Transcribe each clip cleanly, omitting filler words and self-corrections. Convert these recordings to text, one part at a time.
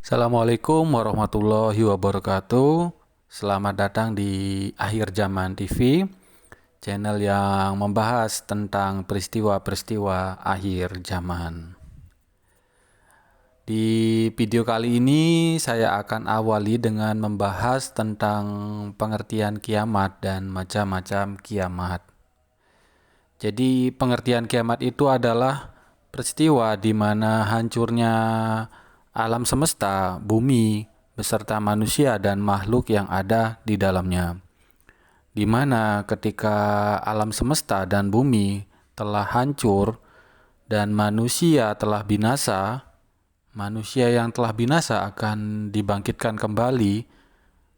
Assalamualaikum warahmatullahi wabarakatuh. Selamat datang di Akhir Zaman TV, channel yang membahas tentang peristiwa-peristiwa akhir zaman. Di video kali ini saya akan awali dengan membahas tentang pengertian kiamat dan macam-macam kiamat. Jadi pengertian kiamat itu adalah peristiwa di mana hancurnya alam semesta, bumi, beserta manusia dan makhluk yang ada di dalamnya. Di mana ketika alam semesta dan bumi telah hancur dan manusia telah binasa, manusia yang telah binasa akan dibangkitkan kembali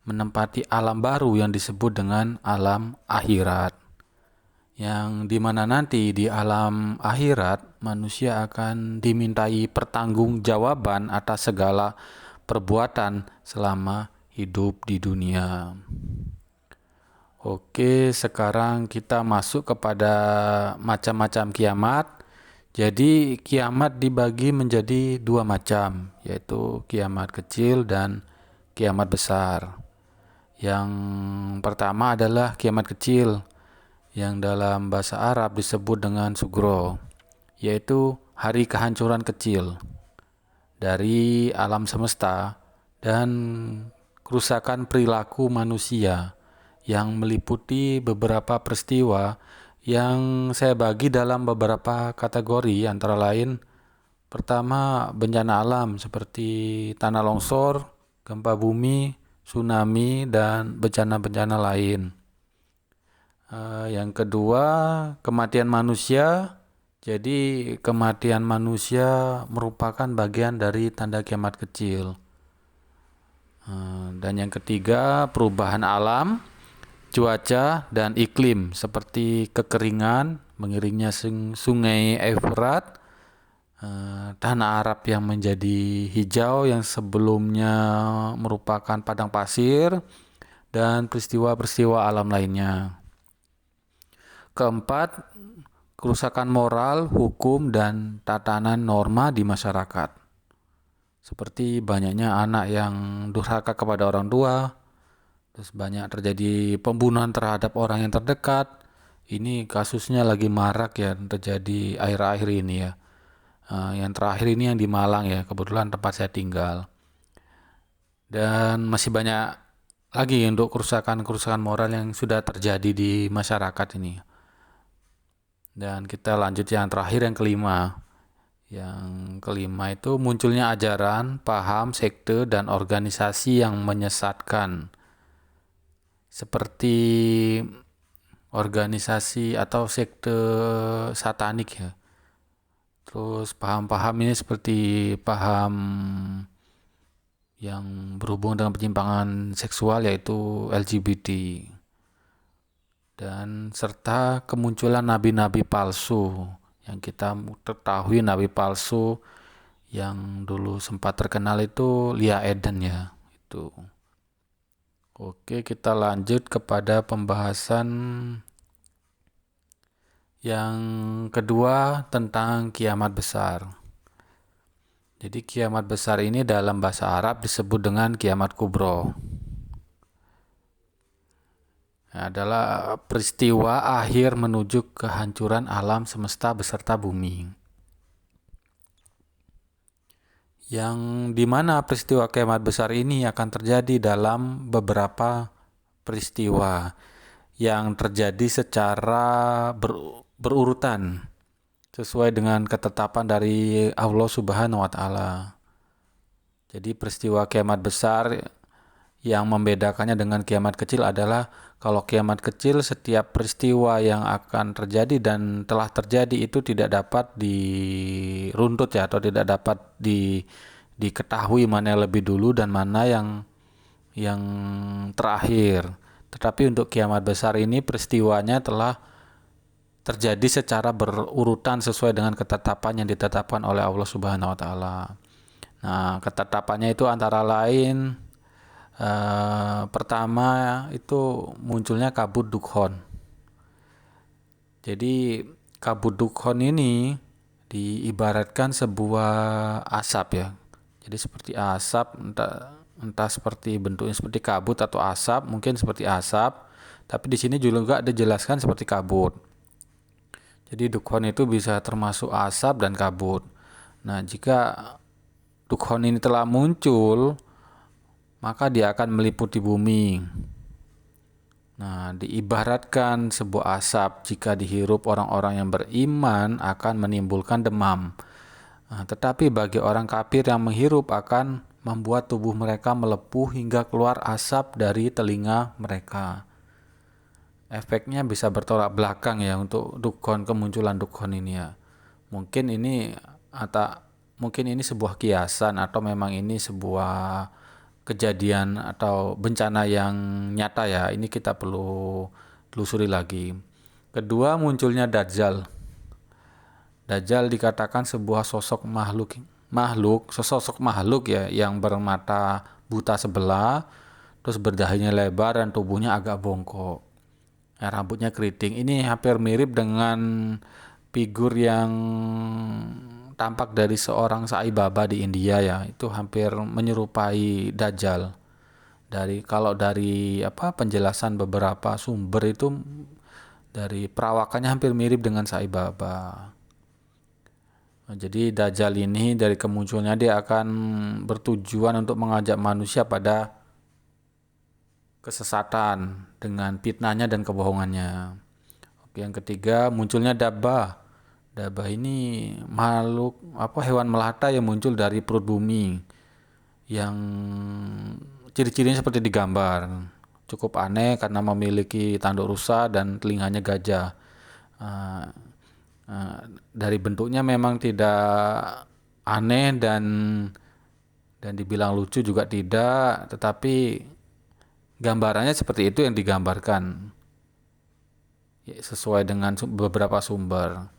menempati alam baru yang disebut dengan alam akhirat. Yang dimana nanti di alam akhirat manusia akan dimintai pertanggungjawaban atas segala perbuatan selama hidup di dunia. Oke, sekarang kita masuk kepada macam-macam kiamat. Jadi kiamat dibagi menjadi dua macam, yaitu kiamat kecil dan kiamat besar. Yang pertama adalah kiamat kecil, yang dalam bahasa Arab disebut dengan sugro, yaitu hari kehancuran kecil dari alam semesta dan kerusakan perilaku manusia yang meliputi beberapa peristiwa yang saya bagi dalam beberapa kategori, antara lain pertama bencana alam seperti tanah longsor, gempa bumi, tsunami, dan bencana-bencana lain. Yang kedua, kematian manusia. Jadi kematian manusia merupakan bagian dari tanda kiamat kecil. Dan yang ketiga, perubahan alam, cuaca, dan iklim seperti kekeringan, mengiringnya sungai Efrat, tanah Arab yang menjadi hijau yang sebelumnya merupakan padang pasir, dan peristiwa-peristiwa alam lainnya. Keempat, kerusakan moral, hukum, dan tatanan norma di masyarakat. Seperti banyaknya anak yang durhaka kepada orang tua, terus banyak terjadi pembunuhan terhadap orang yang terdekat. Ini kasusnya lagi marak ya, terjadi akhir-akhir ini ya. Yang terakhir ini yang di Malang ya, kebetulan tempat saya tinggal. Dan masih banyak lagi untuk kerusakan-kerusakan moral yang sudah terjadi di masyarakat ini. Dan kita lanjut yang terakhir, yang kelima. Yang kelima itu munculnya ajaran, paham, sekte, dan organisasi yang menyesatkan. Seperti organisasi atau sekte satanik ya. Terus paham-paham ini seperti paham yang berhubungan dengan penyimpangan seksual, yaitu LGBT. Dan serta kemunculan nabi-nabi palsu, yang kita ketahui nabi palsu yang dulu sempat terkenal itu Lia Eden ya, itu. Oke, kita lanjut kepada pembahasan yang kedua tentang kiamat besar. Jadi kiamat besar ini dalam bahasa Arab disebut dengan kiamat kubro. Adalah peristiwa akhir menuju kehancuran alam semesta beserta bumi. Yang dimana peristiwa kiamat besar ini akan terjadi dalam beberapa peristiwa yang terjadi secara berurutan sesuai dengan ketetapan dari Allah Subhanahu wa Ta'ala. Jadi peristiwa kiamat besar yang membedakannya dengan kiamat kecil adalah kalau kiamat kecil setiap peristiwa yang akan terjadi dan telah terjadi itu tidak dapat diruntut ya, atau tidak dapat diketahui mana yang lebih dulu dan mana yang terakhir. Tetapi untuk kiamat besar ini peristiwanya telah terjadi secara berurutan sesuai dengan ketetapan yang ditetapkan oleh Allah Subhanahu wa Ta'ala. Nah, ketetapannya itu antara lain pertama itu munculnya kabut dukhon. Jadi kabut dukhon ini diibaratkan sebuah asap ya, Jadi seperti asap, entah seperti bentuknya seperti kabut atau asap, mungkin seperti asap, tapi di sini juga dijelaskan seperti kabut. Jadi dukhon itu bisa termasuk asap dan kabut. Nah, jika dukhon ini telah muncul, maka dia akan meliputi bumi. Nah, diibaratkan sebuah asap jika dihirup orang-orang yang beriman akan menimbulkan demam. Nah, tetapi bagi orang kafir yang menghirup akan membuat tubuh mereka melepuh hingga keluar asap dari telinga mereka. Efeknya bisa bertolak belakang ya untuk dukhon, kemunculan dukhon ini ya. Mungkin ini atau mungkin ini sebuah kiasan atau memang ini sebuah kejadian atau bencana yang nyata ya. Ini kita perlu telusuri lagi. Kedua, munculnya Dajjal. Dajjal dikatakan sebuah sosok makhluk ya yang bermata buta sebelah, terus berdahinya lebar dan tubuhnya agak bongkok. Ya, rambutnya keriting. Ini hampir mirip dengan figur yang tampak dari seorang Sai Baba di India ya. Itu hampir menyerupai Dajjal. Kalau dari penjelasan beberapa sumber itu dari perawakannya hampir mirip dengan Sai Baba. Nah, jadi Dajjal ini dari kemunculannya dia akan bertujuan untuk mengajak manusia pada kesesatan dengan fitnahnya dan kebohongannya. Oke, yang ketiga munculnya Dabbah. Dabbah ini makhluk hewan melata yang muncul dari perut bumi yang ciri-cirinya seperti digambar. Cukup aneh karena memiliki tanduk rusa dan telinganya gajah. Uh, dari bentuknya memang tidak aneh dan dibilang lucu juga tidak, tetapi gambarannya seperti itu yang digambarkan ya, sesuai dengan beberapa sumber.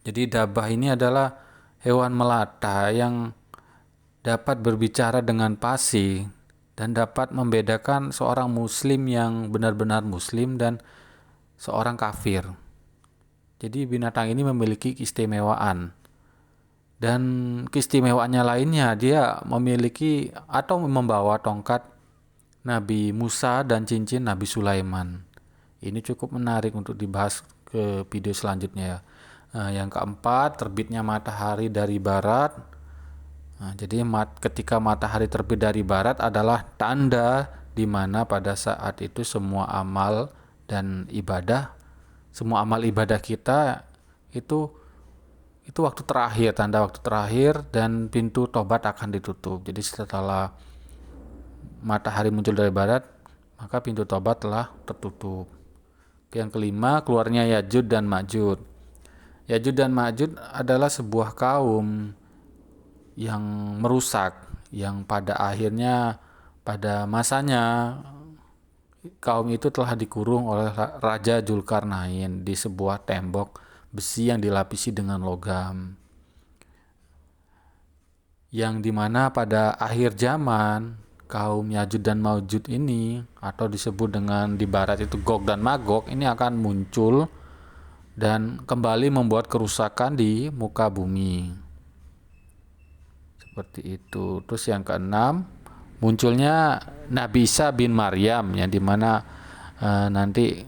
Jadi Dabbah ini adalah hewan melata yang dapat berbicara dengan fasih dan dapat membedakan seorang muslim yang benar-benar muslim dan seorang kafir. Jadi binatang ini memiliki keistimewaan. Dan keistimewaannya lainnya, dia memiliki atau membawa tongkat Nabi Musa dan cincin Nabi Sulaiman. Ini cukup menarik untuk dibahas ke video selanjutnya ya. Nah, yang keempat, terbitnya matahari dari barat. Nah, jadi ketika matahari terbit dari barat adalah tanda di mana pada saat itu semua amal ibadah kita itu waktu terakhir, tanda waktu terakhir dan pintu tobat akan ditutup. Jadi setelah matahari muncul dari barat, maka pintu tobat telah tertutup. Yang kelima, keluarnya Ya'juj dan Ma'juj. Ya'juj dan Ma'juj adalah sebuah kaum yang merusak, yang pada akhirnya pada masanya kaum itu telah dikurung oleh Raja Dzulkarnain di sebuah tembok besi yang dilapisi dengan logam. Yang dimana pada akhir zaman kaum Ya'juj dan Ma'juj ini atau disebut dengan di barat itu Gog dan Magog ini akan muncul dan kembali membuat kerusakan di muka bumi. Seperti itu. Terus yang keenam, munculnya Nabi Isa bin Maryam yang dimana nanti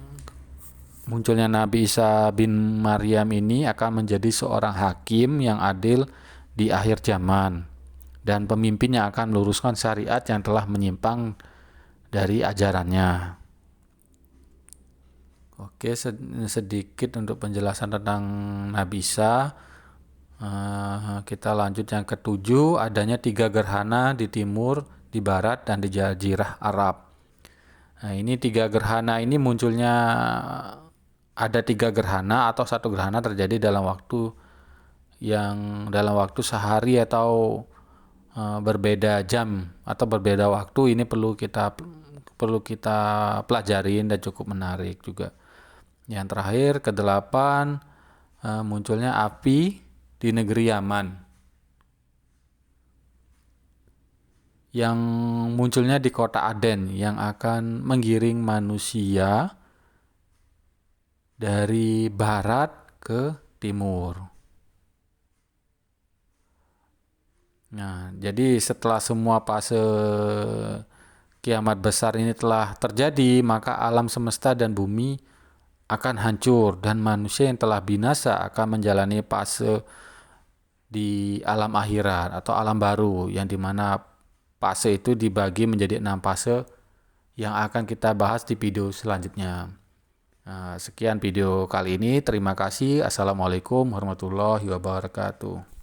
munculnya Nabi Isa bin Maryam ini akan menjadi seorang hakim yang adil di akhir zaman dan pemimpinnya akan meluruskan syariat yang telah menyimpang dari ajarannya. Oke, sedikit untuk penjelasan tentang Nabi Isa. Kita lanjut yang ketujuh, adanya 3 gerhana di timur, di barat, dan di jazirah Arab. Nah, ini 3 gerhana ini munculnya ada 3 gerhana atau 1 gerhana terjadi dalam waktu sehari atau berbeda jam atau berbeda waktu. Ini perlu kita pelajarin dan cukup menarik juga. Yang terakhir ke-8 munculnya api di negeri Yaman yang munculnya di kota Aden yang akan menggiring manusia dari barat ke timur. Nah, jadi setelah semua fase kiamat besar ini telah terjadi, maka alam semesta dan bumi akan hancur dan manusia yang telah binasa akan menjalani fase di alam akhirat atau alam baru yang dimana fase itu dibagi menjadi 6 fase yang akan kita bahas di video selanjutnya. Nah, sekian video kali ini. Terima kasih. Assalamualaikum warahmatullahi wabarakatuh.